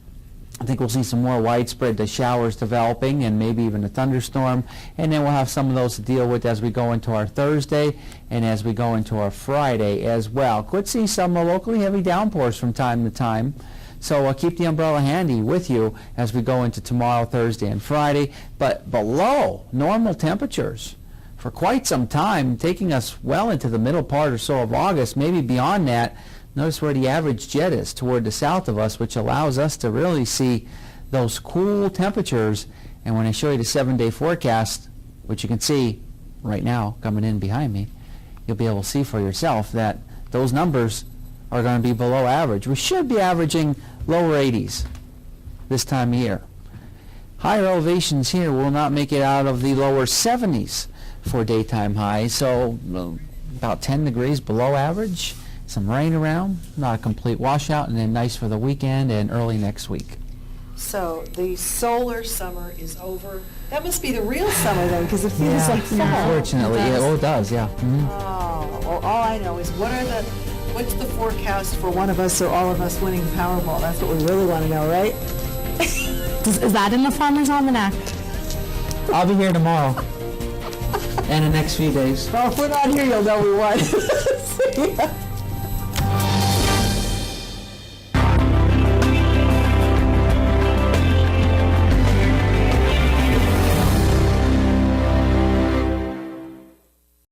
I think we'll see some more widespread showers developing and maybe even a thunderstorm, and then we'll have some of those to deal with as we go into our Thursday and as we go into our Friday as well. Could see some locally heavy downpours from time to time, so keep the umbrella handy with you as we go into tomorrow, Thursday, and Friday, but below normal temperatures for quite some time, taking us well into the middle part or so of August, maybe beyond that. Notice where the average jet is toward the south of us, which allows us to really see those cool temperatures. And when I show you the 7-day forecast, which you can see right now coming in behind me, you'll be able to see for yourself that those numbers are going to be below average. We should be averaging lower 80s this time of year. Higher elevations here will not make it out of the lower 70s for daytime highs, so about 10 degrees below average. Some rain around, not a complete washout, and then nice for the weekend and early next week. So the solar summer is over. That must be the real summer then, because it feels like fall. Unfortunately, it does, yeah. Oh, well, all I know is what are the what's the forecast for one of us or all of us winning the Powerball? That's what we really want to know, right? Is that in the Farmer's Almanac? I'll be here tomorrow. And the next few days. Well, if we're not here, you'll know we won. See ya.